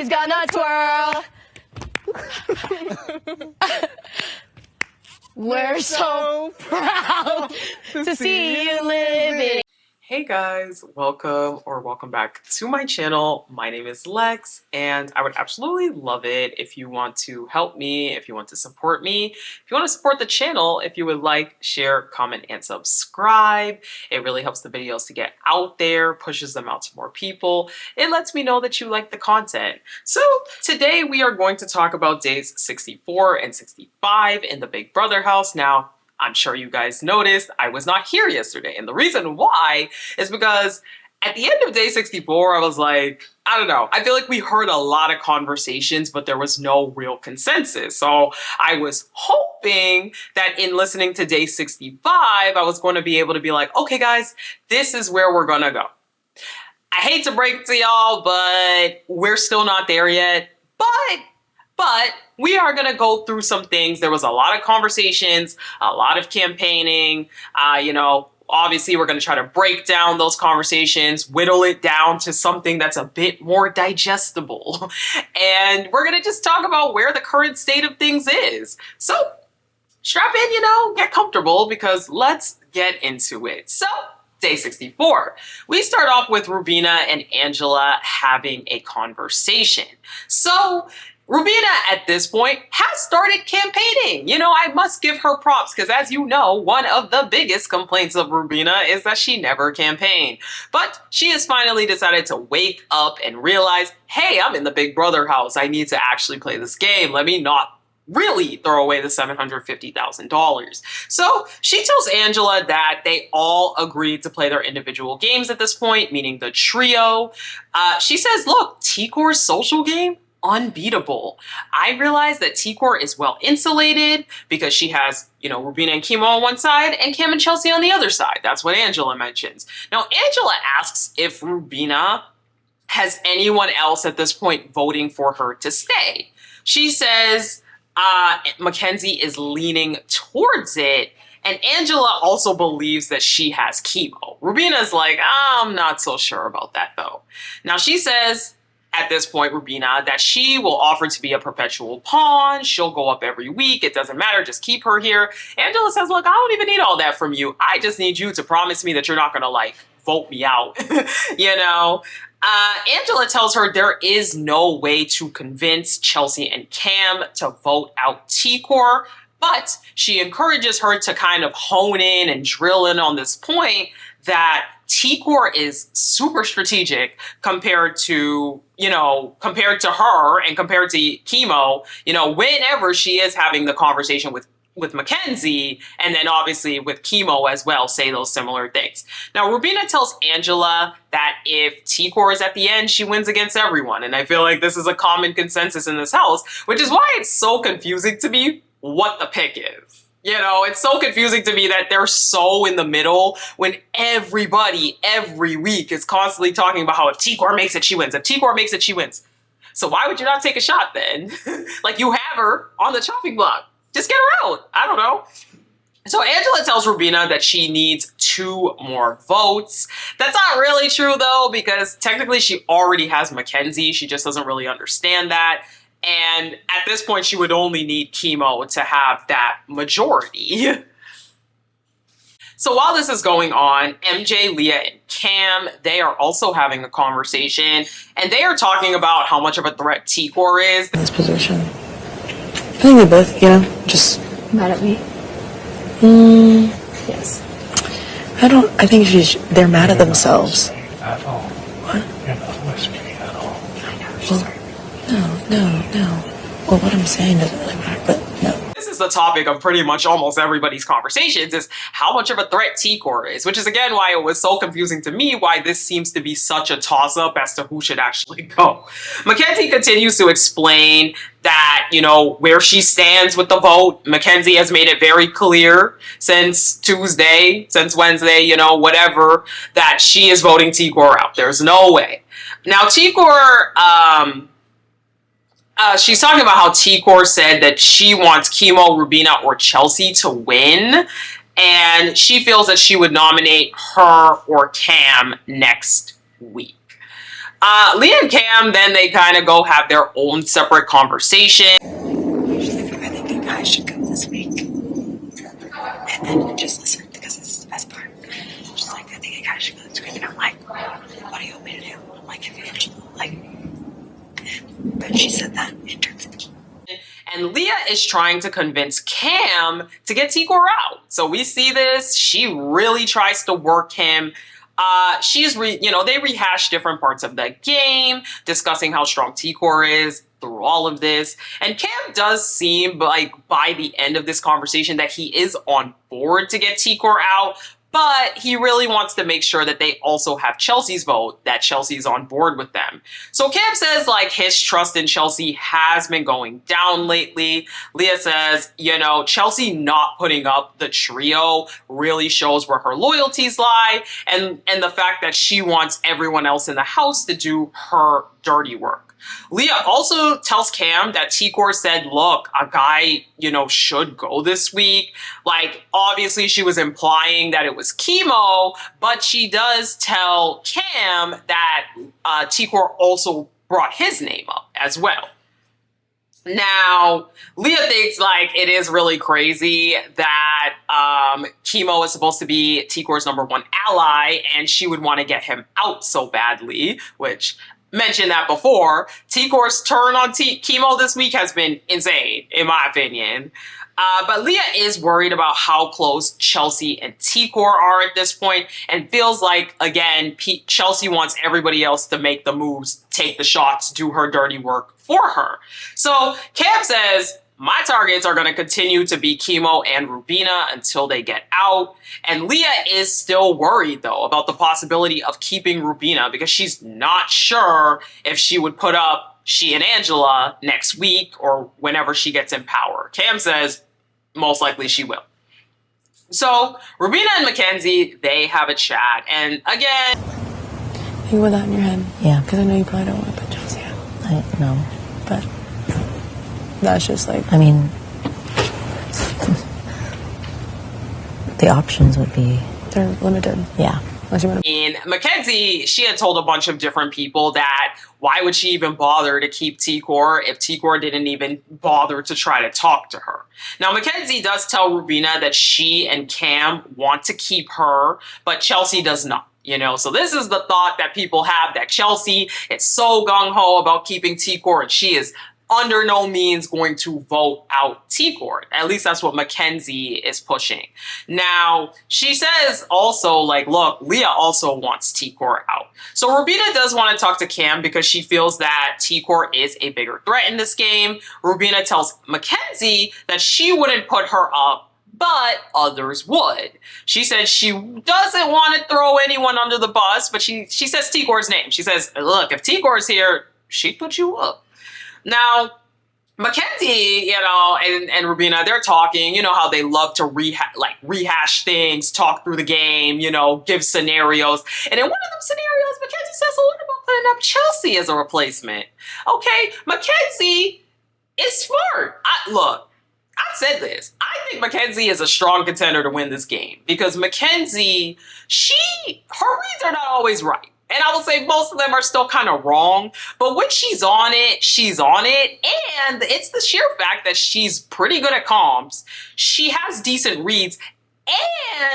boys gonna twirl. We're so proud to see you living. Hey guys, welcome back to my channel. My name is Lex, and I would absolutely love it if you want to help me, if you want to support me, if you want to support the channel, if you would like, share, comment, and subscribe. It really helps the videos to get out there, pushes them out to more people. It lets me know that you like the content. So today we are going to talk about days 64 and 65 in the Big Brother house. Now, I'm sure you guys noticed I was not here yesterday. And the reason why is because at the end of day 64, I was like, I don't know. I feel like we heard a lot of conversations, but there was no real consensus. So I was hoping that in listening to day 65, I was going to be able to be like, okay, guys, this is where we're going to go. I hate to break it to y'all, but we're still not there yet. But we are going to go through some things. There was a lot of conversations, a lot of campaigning. Obviously we're going to try to break down those conversations, whittle it down to something that's a bit more digestible. And we're going to just talk about where the current state of things is. So strap in, get comfortable, because let's get into it. So day 64, we start off with Rubina and Angela having a conversation. So Rubina, at this point, has started campaigning. I must give her props because, as you know, one of the biggest complaints of Rubina is that she never campaigned. But she has finally decided to wake up and realize, hey, I'm in the Big Brother house. I need to actually play this game. Let me not really throw away the $750,000. So she tells Angela that they all agreed to play their individual games at this point, meaning the trio. She says, look, T-Core's social game, unbeatable. I realize that T-Core is well insulated because she has, Rubina and Kimo on one side and Cam and Chelsea on the other side. That's what Angela mentions. Now, Angela asks if Rubina has anyone else at this point voting for her to stay. She says Mackenzie is leaning towards it, and Angela also believes that she has Kimo. Rubina's like, I'm not so sure about that though. Now she says, at this point, Rubina, that she will offer to be a perpetual pawn. She'll go up every week. It doesn't matter. Just keep her here. Angela says, look, I don't even need all that from you. I just need you to promise me that you're not going to, vote me out. Angela tells her there is no way to convince Chelsea and Cam to vote out T-Core, but she encourages her to kind of hone in and drill in on this point that T-Core is super strategic compared to her and compared to Kimo, whenever she is having the conversation with Mackenzie, and then obviously with Kimo as well, say those similar things. Now, Rubina tells Angela that if T-Core is at the end, she wins against everyone. And I feel like this is a common consensus in this house, which is why it's so confusing to me what the pick is. It's so confusing to me that they're so in the middle when everybody every week is constantly talking about how if T-Core makes it, she wins. If T-Core makes it, she wins. So why would you not take a shot then? You have her on the chopping block. Just get her out. I don't know. So Angela tells Rubina that she needs 2 more votes. That's not really true though, because technically she already has Mackenzie. She just doesn't really understand that. And at this point, she would only need Kimo to have that majority. So while this is going on, MJ, Leah, and Cam, they are also having a conversation, and they are talking about how much of a threat T-Core is. In this position. I think they both, just Mad at me? Yes. I think they're mad at themselves. At all. What? You're not listening at all. I know, she's sorry. No. Well, what I'm saying doesn't really matter, but no. This is the topic of pretty much almost everybody's conversations, is how much of a threat T-Core is, which is again why it was so confusing to me why this seems to be such a toss-up as to who should actually go. Mackenzie continues to explain that, where she stands with the vote. Mackenzie has made it very clear since Tuesday, since Wednesday, whatever, that she is voting T-Core out. There's no way. Now, T-Core, she's talking about how T-Core said that she wants Kimo, Rubina, or Chelsea to win, and she feels that she would nominate her or Cam next week. Leah and Cam, then they kind of go have their own separate conversation. She's like, I think a guy should go this week. And then just listen, because this is the best part. She's like, I think a guy should go this week. And I'm like, what do you want me to do? I'm like, if Angela, like, but she said that in terms of. And Leah is trying to convince Cam to get Tikor out. So we see this. She really tries to work him. They rehash different parts of the game, discussing how strong Tikor is through all of this. And Cam does seem like by the end of this conversation that he is on board to get Tikor out, but he really wants to make sure that they also have Chelsea's vote, that Chelsea's on board with them. So Cam says like his trust in Chelsea has been going down lately. Leah says, Chelsea not putting up the trio really shows where her loyalties lie, and the fact that she wants everyone else in the house to do her dirty work. Leah also tells Cam that Tikor said, look, a guy, should go this week. Like, obviously she was implying that it was Kimo, but she does tell Cam that Tikor also brought his name up as well. Now, Leah thinks like it is really crazy that Kimo is supposed to be Tikor's #1 ally, and she would want to get him out so badly, which mentioned that before. Tikor's turn on Kimo this week has been insane, in my opinion. But Leah is worried about how close Chelsea and Tikor are at this point, and feels like, again, Chelsea wants everybody else to make the moves, take the shots, do her dirty work for her. So Cam says, my targets are going to continue to be Kimo and Rubina until they get out. And Leah is still worried, though, about the possibility of keeping Rubina, because she's not sure if she would put up she and Angela next week or whenever she gets in power. Cam says most likely she will. So Rubina and Mackenzie, they have a chat. And again, You with that in your head? Yeah. Because I know you probably don't want to put Chelsea out. I know. But that's just like, I mean, the options would be, they're limited. yeah. Unless you want to. in Mackenzie, she had told a bunch of different people that why would she even bother to keep Tikor if Tikor didn't even bother to try to talk to her. Now, Mackenzie does tell Rubina that she and Cam want to keep her, but Chelsea does not. So this is the thought that people have, that Chelsea is so gung-ho about keeping Tikor, and she is under no means going to vote out Tikor. At least that's what Mackenzie is pushing. Now, she says also, like, look, Leah also wants Tikor out. So Rubina does want to talk to Cam because she feels that Tikor is a bigger threat in this game. Rubina tells Mackenzie that she wouldn't put her up, but others would. She said she doesn't want to throw anyone under the bus, but she says Tikor's name. She says, look, if Tikor's here, she'd put you up. Now, Mackenzie, and Rubina, they're talking, how they love to rehash things, talk through the game, give scenarios. And in one of them scenarios, Mackenzie says, well, what about putting up Chelsea as a replacement? Okay, Mackenzie is smart. I've said this. I think Mackenzie is a strong contender to win this game, because Mackenzie, her reads are not always right. And I will say most of them are still kind of wrong. But when she's on it, she's on it. And it's the sheer fact that she's pretty good at comms. She has decent reads.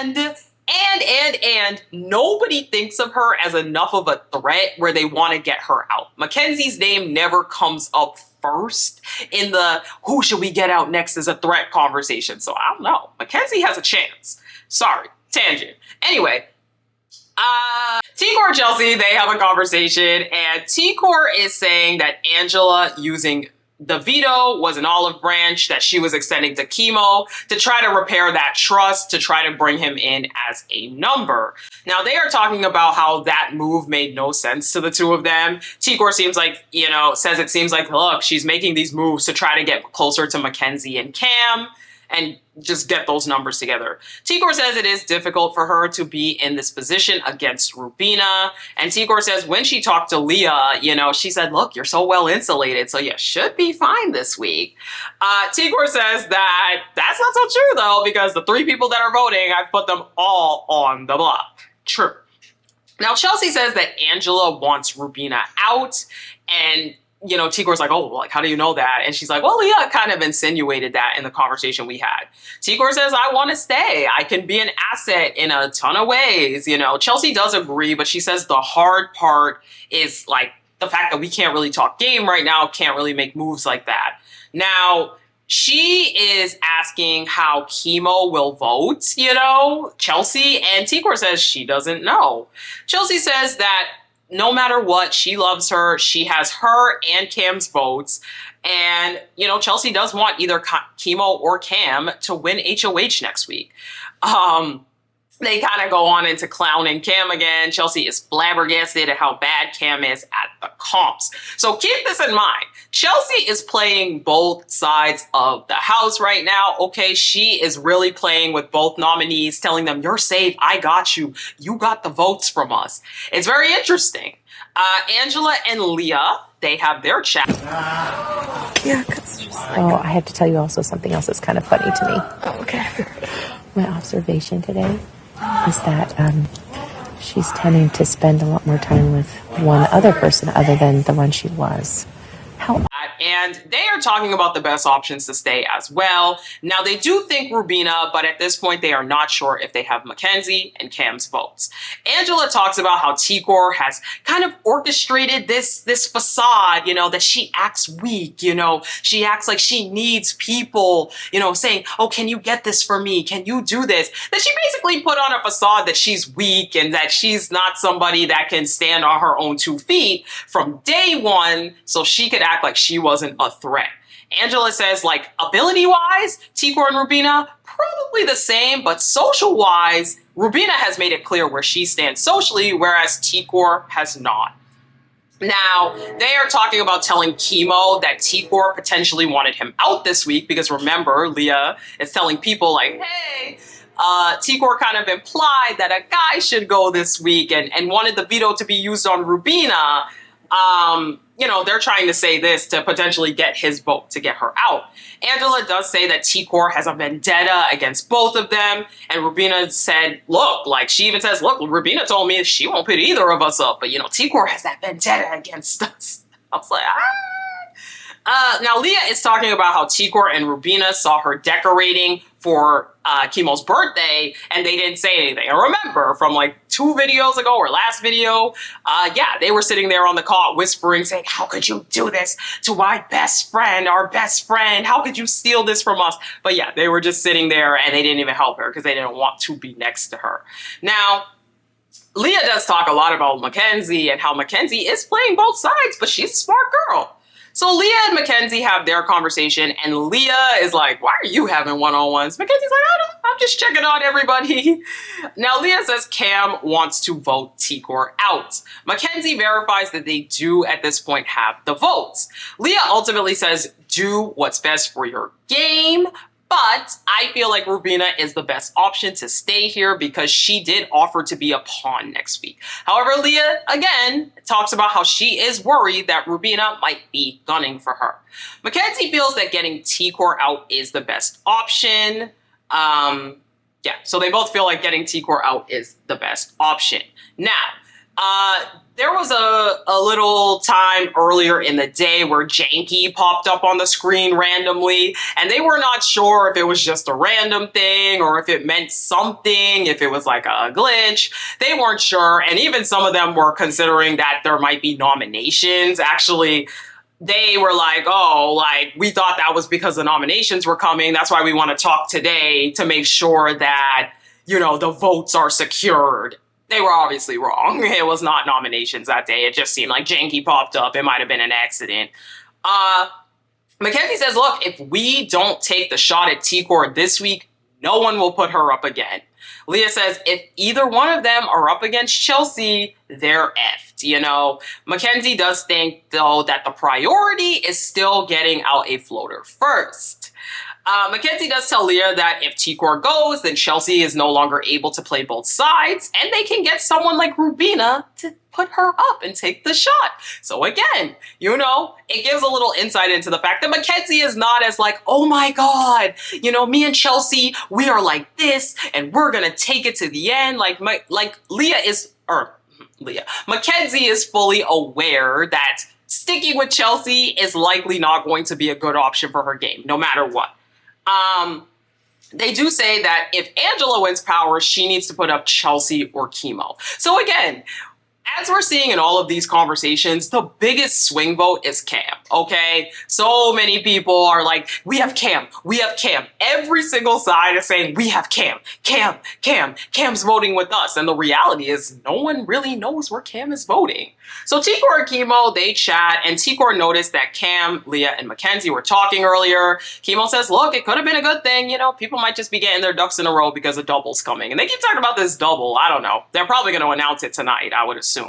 And nobody thinks of her as enough of a threat where they want to get her out. Mackenzie's name never comes up first in the who should we get out next as a threat conversation. So I don't know. Mackenzie has a chance. Sorry. Tangent. Anyway. Tikor and Chelsea, they have a conversation, and Tikor is saying that Angela using the veto was an olive branch that she was extending to Kimo to try to repair that trust, to try to bring him in as a number. Now, they are talking about how that move made no sense to the two of them. Tikor seems like, says it seems like, look, she's making these moves to try to get closer to Mackenzie and Cam and just get those numbers together. Tikor says it is difficult for her to be in this position against Rubina. And Tikor says when she talked to Leah, she said, look, you're so well insulated, so you should be fine this week. Tikor says that that's not so true, though, because the 3 people that are voting, I've put them all on the block. True. Now, Chelsea says that Angela wants Rubina out, and Tikor's like, oh, like, how do you know that? And she's like, well, Leah kind of insinuated that in the conversation we had. Tikor says, I want to stay. I can be an asset in a ton of ways. Chelsea does agree, but she says the hard part is like the fact that we can't really talk game right now, can't really make moves like that. Now, she is asking how Kimo will vote, Chelsea, and Tikor says she doesn't know. Chelsea says that no matter what, she loves her. She has her and Cam's votes. And, Chelsea does want either Kimo or Cam to win HOH next week. They kind of go on into clowning Cam again. Chelsea is flabbergasted at how bad Cam is at the comps. So keep this in mind. Chelsea is playing both sides of the house right now. Okay, she is really playing with both nominees, telling them, you're safe, I got you. You got the votes from us. It's very interesting. Angela and Leah, they have their chat. Yeah, because Oh, I have to tell you also something else that's kind of funny to me. oh, okay. My observation today is that she's tending to spend a lot more time with one other person other than the one she was. How And they are talking about the best options to stay as well. Now, they do think Rubina, but at this point, they are not sure if they have Mackenzie and Cam's votes. Angela talks about how Tikor has kind of orchestrated this facade, that she acts weak, she acts like she needs people, saying, oh, can you get this for me? Can you do this? That she basically put on a facade that she's weak and that she's not somebody that can stand on her own 2 feet from day one, so she could act like she wasn't a threat. Angela says, like, ability-wise, Tikor and Rubina, probably the same, but social-wise, Rubina has made it clear where she stands socially, whereas Tikor has not. Now, they are talking about telling Kimo that Tikor potentially wanted him out this week, because remember, Leah is telling people, like, hey, Tikor kind of implied that a guy should go this week and wanted the veto to be used on Rubina. They're trying to say this to potentially get his vote to get her out. Angela does say that Tikor has a vendetta against both of them. And Rubina said, look, like she even says, look, Rubina told me she won't put either of us up. But, Tikor has that vendetta against us. I was like, now, Leah is talking about how Tikor and Rubina saw her decorating for Kimo's birthday, and they didn't say anything. And remember, from like 2 videos ago or last video, they were sitting there on the call whispering, saying, how could you do this to my best friend, our best friend? How could you steal this from us? But yeah, they were just sitting there and they didn't even help her because they didn't want to be next to her. Now, Leah does talk a lot about Mackenzie and how Mackenzie is playing both sides, but she's a smart girl. So Leah and Mackenzie have their conversation, and Leah is like, why are you having one-on-ones? Mackenzie's like, I don't know, I'm just checking on everybody. Now, Leah says Cam wants to vote Tikor out. Mackenzie verifies that they do, at this point, have the votes. Leah ultimately says, do what's best for your game, but I feel like Rubina is the best option to stay here because she did offer to be a pawn next week. However, Leah, again, talks about how she is worried that Rubina might be gunning for her. Mackenzie feels that getting Tikor out is the best option. So they both feel like getting Tikor out is the best option. Now, there was a little time earlier in the day where Janky popped up on the screen randomly, and they were not sure if it was just a random thing or if it meant something, if it was like a glitch. They weren't sure, and even some of them were considering that there might be nominations. Actually, they were like, oh, like, we thought that was because the nominations were coming. That's why we want to talk today to make sure that, the votes are secured. They were obviously wrong. It was not nominations that day. It just seemed like Janky popped up. It might have been an accident. Mackenzie says, look, if we don't take the shot at Tikor this week, no one will put her up again. Leah says, if either one of them are up against Chelsea, they're effed, Mackenzie does think, though, that the priority is still getting out a floater first. Mackenzie does tell Leah that if Tikor goes, then Chelsea is no longer able to play both sides, and they can get someone like Rubina to put her up and take the shot. So again, it gives a little insight into the fact that Mackenzie is not as like, oh my God, me and Chelsea, we are like this, and we're gonna take it to the end. Like Leah is, Leah. Mackenzie is fully aware that sticking with Chelsea is likely not going to be a good option for her game, no matter what. They do say that if Angela wins power, she needs to put up Chelsea or Kimo. So again, as we're seeing in all of these conversations, the biggest swing vote is Cam, okay? So many people are like, we have Cam, we have Cam. Every single side is saying, we have Cam, Cam, Cam, Cam's voting with us. And the reality is no one really knows where Cam is voting. So Tikor and Kimo, they chat, and Tikor noticed that Cam, Leah, and Mackenzie were talking earlier. Kimo says, look, it could have been a good thing. You know, people might just be getting their ducks in a row because a double's coming. And they keep talking about this double. I don't know. They're probably going to announce it tonight, I would assume.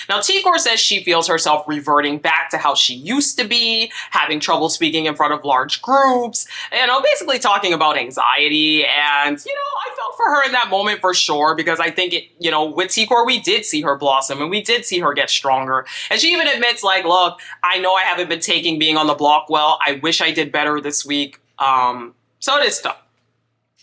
Now, Tikor says she feels herself reverting back to how she used to be, having trouble speaking in front of large groups, you know, basically talking about anxiety. And, you know, I felt for her in that moment for sure, because I think it, you know, with Tikor, we did see her blossom and we did see her get stronger. And she even admits, like, look, I know I haven't been taking being on the block well. I wish I did better this week. So it is tough.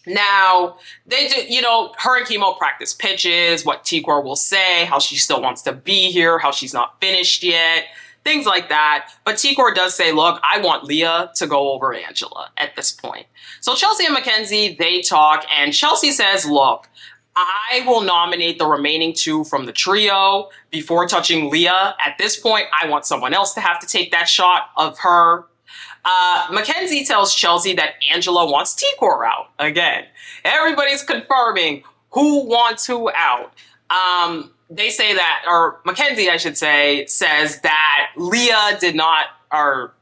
Now, they do, you know, her and Kimo practice pitches, what Tikor will say, how she still wants to be here, how she's not finished yet, things like that. But Tikor does say, look, I want Leah to go over Angela at this point. So Chelsea and Mackenzie, they talk, and Chelsea says, look, I will nominate the remaining two from the trio before touching Leah. At this point, I want someone else to have to take that shot of her. Mackenzie tells Chelsea that Angela wants Tikor out. Again, everybody's confirming who wants who out. They say that, or Mackenzie, I should say, says that Leah did not, or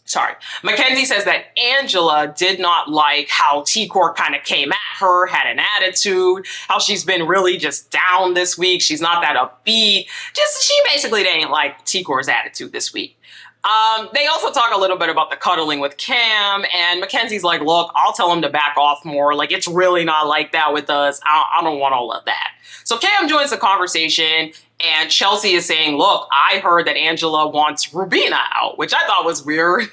sorry, Mackenzie says that Angela did not like how Tikor kind of came at her, had an attitude, how she's been really just down this week. She's not that upbeat. She basically didn't like Tikor's attitude this week. They also talk a little bit about the cuddling with Cam, and Mackenzie's like, look, I'll tell him to back off more. Like, it's really not like that with us. I don't want all of that. So Cam joins the conversation, and Chelsea is saying, look, I heard that Angela wants Rubina out, which I thought was weird.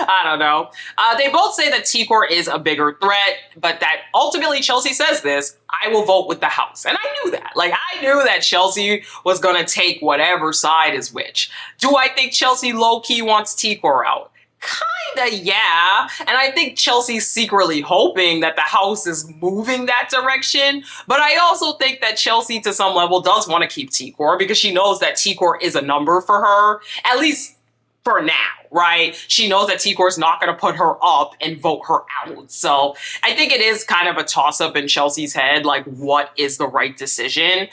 I don't know. They both say that Tikor is a bigger threat, but that ultimately Chelsea says this, I will vote with the house. And I knew that. Like, I knew that Chelsea was going to take whatever side is which. Do I think Chelsea low-key wants Tikor out? Kinda, yeah. And I think Chelsea's secretly hoping that the house is moving that direction. But I also think that Chelsea, to some level, does want to keep Tikor because she knows that Tikor is a number for her, at least for now, right? She knows that Tikor's not going to put her up and vote her out. So I think it is kind of a toss-up in Chelsea's head, like, what is the right decision?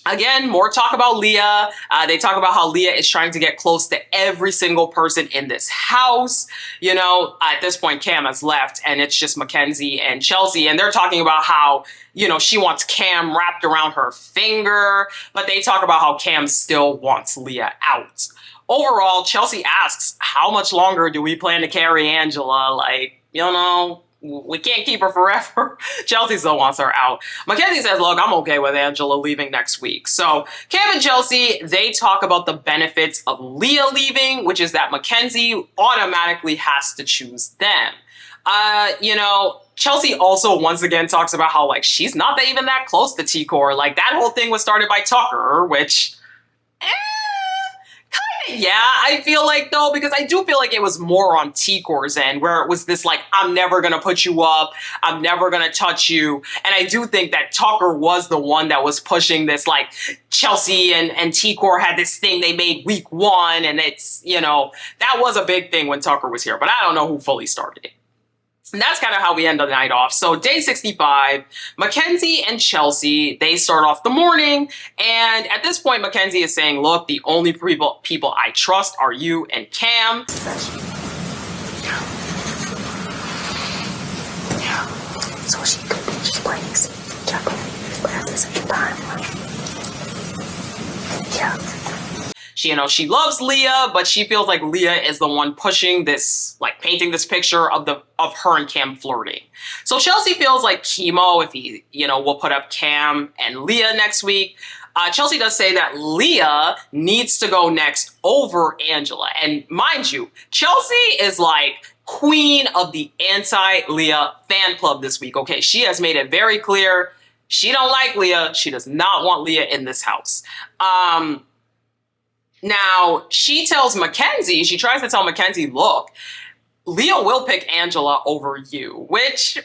Again, more talk about Leah. They talk about how Leah is trying to get close to every single person in this house. You know, at this point, Cam has left, and it's just Mackenzie and Chelsea. And they're talking about how, you know, she wants Cam wrapped around her finger. But they talk about how Cam still wants Leah out. Overall, Chelsea asks, how much longer do we plan to carry Angela? Like, you know, we can't keep her forever. Chelsea still wants her out. Mackenzie says, look, I'm okay with Angela leaving next week. So Cam and Chelsea, they talk about the benefits of Leah leaving, which is that Mackenzie automatically has to choose them. You know, Chelsea also once again talks about how, like, she's not even that close to Tikor. Like, that whole thing was started by Tucker, which... yeah, I feel like, though, because I do feel like it was more on Tikor's end, where it was this, like, I'm never going to put you up, I'm never going to touch you. And I do think that Tucker was the one that was pushing this, like, Chelsea and Tikor had this thing they made week 1, and it's, you know, that was a big thing when Tucker was here, but I don't know who fully started it. And that's kind of how we end the night off. So day 65, Mackenzie and Chelsea, they start off the morning. And at this point, Mackenzie is saying, look, the only people I trust are you and Cam. Yeah. So she breaks chocolate at such a time. Yeah. You know, she loves Leah, but she feels like Leah is the one pushing this, like, painting this picture of her and Cam flirting. So Chelsea feels like Kimo, if he, you know, will put up Cam and Leah next week. Chelsea does say that Leah needs to go next over Angela. And mind you, Chelsea is like queen of the anti-Leah fan club this week, okay? She has made it very clear She don't like Leah. She does not want Leah in this house. Now, she tells Mackenzie, she tries to tell Mackenzie, look, Leah will pick Angela over you, which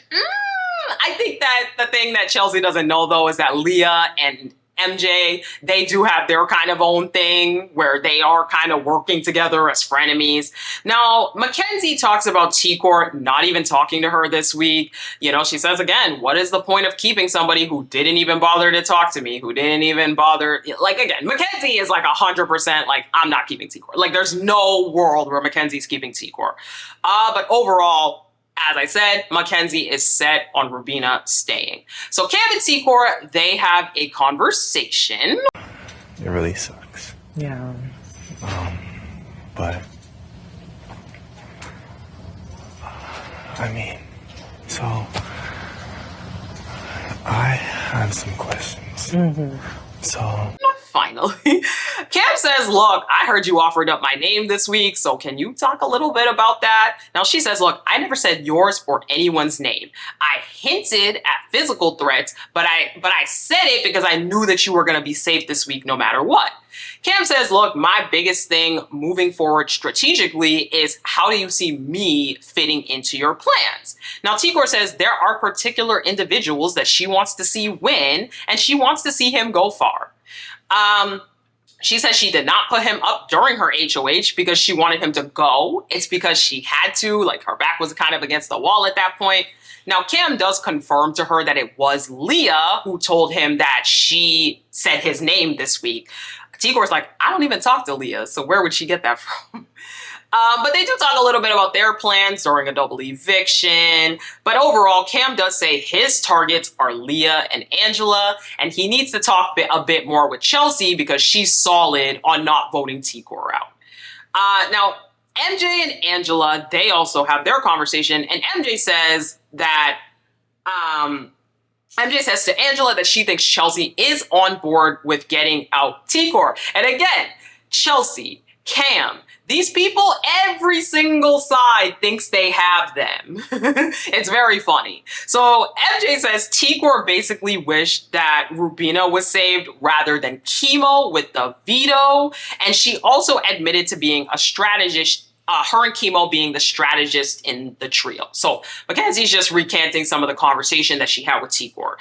I think that the thing that Chelsea doesn't know, though, is that Leah and MJ, they do have their kind of own thing where they are kind of working together as frenemies. Now, Mackenzie talks about T-Court not even talking to her this week. You know, she says, again, what is the point of keeping somebody who didn't even bother to talk to me, who didn't even bother? Like, again, Mackenzie is like 100% like, I'm not keeping T-Court. Like, there's no world where Mackenzie's keeping T-Court. But overall, as I said, Mackenzie is set on Rubina staying. So Cam and T-Court, they have a conversation. It really sucks. Yeah. But I mean, so I have some questions. So Finally, Cam says, look, I heard you offered up my name this week, so can you talk a little bit about that? Now she says, look, I never said yours or anyone's name. I hinted at physical threats, but I said it because I knew that you were going to be safe this week no matter what. Cam says, look, my biggest thing moving forward strategically is how do you see me fitting into your plans? Now, T-Court says there are particular individuals that she wants to see win, and she wants to see him go far. She says she did not put him up during her HOH because she wanted him to go. It's because she had to, like her back was kind of against the wall at that point. Now, Cam does confirm to her that it was Leah who told him that she said his name this week. T-Court's like, I don't even talk to Leah, so where would she get that from? But they do talk a little bit about their plans during a double eviction. But overall, Cam does say his targets are Leah and Angela, and he needs to talk a bit more with Chelsea because she's solid on not voting T-Court out. Now, MJ and Angela, they also have their conversation, and MJ says that MJ says to Angela that she thinks Chelsea is on board with getting out T-Court. And again, Chelsea, Cam, these people, every single side thinks they have them. It's very funny. So MJ says T-Court basically wished that Rubina was saved rather than Kimo with the veto. And she also admitted to being a strategist, her and Kimo being the strategist in the trio. So Mackenzie's just recanting some of the conversation that she had with T-Court.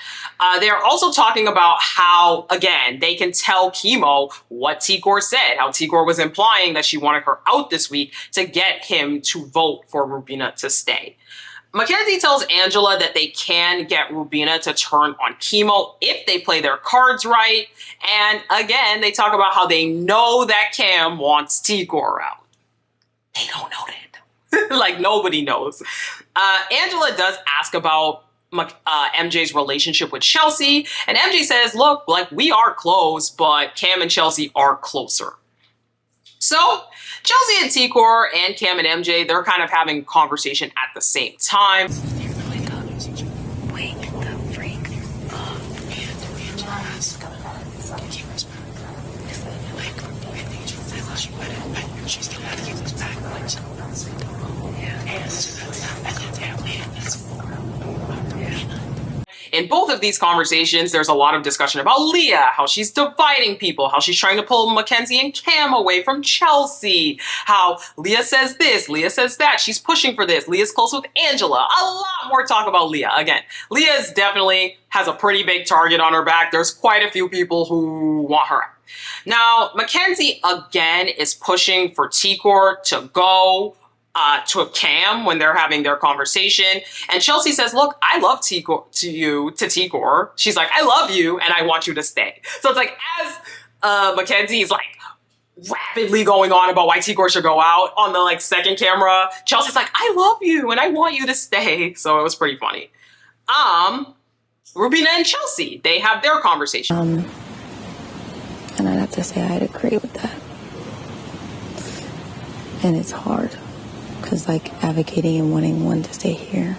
They're also talking about how, again, they can tell Kimo what T-Court said, how T-Court was implying that she wanted her out this week to get him to vote for Rubina to stay. Mackenzie tells Angela that they can get Rubina to turn on Kimo if they play their cards right. And again, they talk about how they know that Cam wants T-Court out. They don't know that. Like, nobody knows. Angela does ask about MJ's relationship with Chelsea, and MJ says, look, like, we are close, but Cam and Chelsea are closer. So Chelsea and T-Court and Cam and MJ, they're kind of having a conversation at the same time. Wake the freak up. She's still got to give us back. In both of these conversations, there's a lot of discussion about Leah, how she's dividing people, how she's trying to pull Mackenzie and Cam away from Chelsea, how Leah says this, Leah says that, she's pushing for this, Leah's close with Angela. A lot more talk about Leah. Again, Leah's definitely has a pretty big target on her back. There's quite a few people who want her out. Now, Mackenzie, again, is pushing for T-Court to go to Cam when they're having their conversation. And Chelsea says, look, I love T-Court to T-Court. She's like, I love you and I want you to stay. So it's like, as Mackenzie is like rapidly going on about why T-Court should go out on the like second camera, Chelsea's like, I love you and I want you to stay. So it was pretty funny. Rubina and Chelsea, they have their conversation. And I'd have to say I'd agree with that. And it's hard because like advocating and wanting one to stay here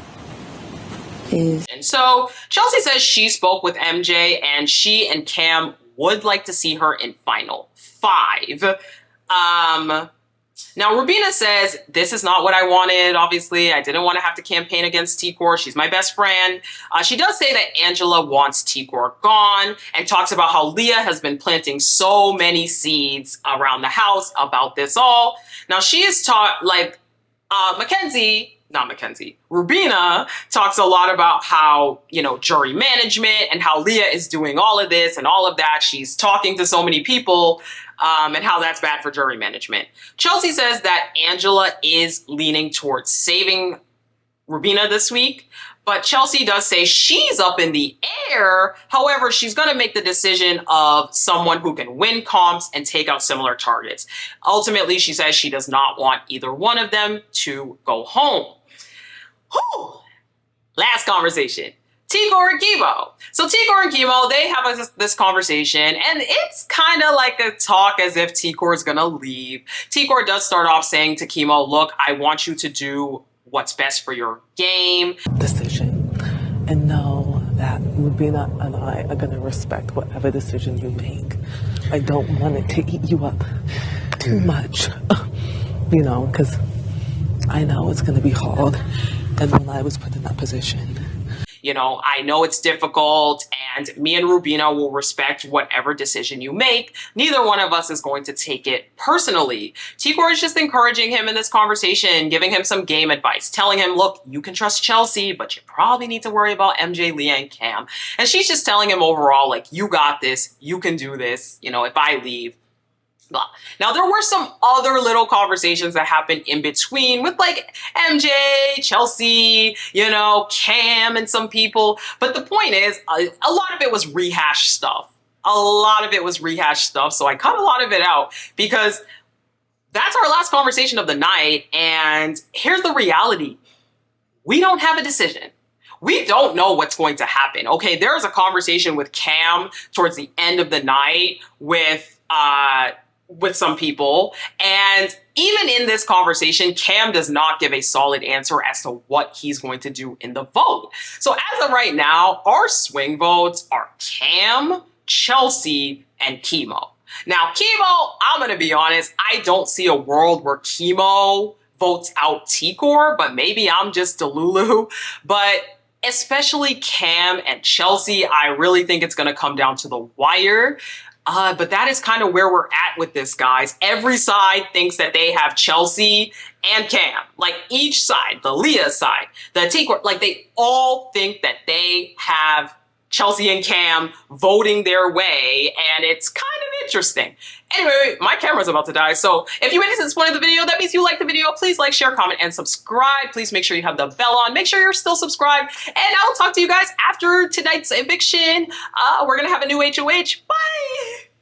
is... And so Chelsea says she spoke with MJ and she and Cam would like to see her in final 5. Now, Rubina says, this is not what I wanted, obviously. I didn't want to have to campaign against Tikor. She's my best friend. She does say that Angela wants Tikor gone and talks about how Leah has been planting so many seeds around the house about this all. Now, she is taught, like, Rubina talks a lot about how, you know, jury management and how Leah is doing all of this and all of that. She's talking to so many people and how that's bad for jury management. Chelsea says that Angela is leaning towards saving Rubina this week, but Chelsea does say she's up in the air. However, she's going to make the decision of someone who can win comps and take out similar targets. Ultimately, she says she does not want either one of them to go home. Whew. Last conversation. Tikor and Kimo. So Tikor and Kimo, they have this conversation, and it's kind of like a talk as if Tikor is going to leave. Tikor does start off saying to Kimo, look, I want you to do what's best for your game. Decision. And know that Rubina and I are going to respect whatever decision you make. I don't want it to eat you up too much, you know, because I know it's going to be hard. And when I was put in that position, you know, I know it's difficult, and me and Rubina will respect whatever decision you make. Neither one of us is going to take it personally. Tikor is just encouraging him in this conversation, giving him some game advice, telling him, look, you can trust Chelsea, but you probably need to worry about MJ, Leah, and Cam. And she's just telling him overall, like, you got this, you can do this, you know, if I leave. Blah. Now, there were some other little conversations that happened in between with like MJ, Chelsea, you know, Cam and some people. But the point is, a lot of it was rehashed stuff. So I cut a lot of it out because that's our last conversation of the night. And here's the reality. We don't have a decision. We don't know what's going to happen. Okay, there is a conversation with Cam towards the end of the night with some people. And even in this conversation, Cam does not give a solid answer as to what he's going to do in the vote. So as of right now, our swing votes are Cam, Chelsea, and Kimo. Now, Kimo, I'm going to be honest, I don't see a world where Kimo votes out Tikor, but maybe I'm just Delulu. But especially Cam and Chelsea, I really think it's going to come down to the wire. But that is kind of where we're at with this, guys. Every side thinks that they have Chelsea and Cam. Like each side, the Leah side, the Tikor, like they all think that they have Chelsea and Cam voting their way, and it's kind of interesting. Anyway, my camera's about to die, so if you made it to this point of the video, that means you like the video. Please like, share, comment, and subscribe. Please make sure you have the bell on. Make sure you're still subscribed, and I'll talk to you guys after tonight's eviction. We're gonna have a new HOH. Bye!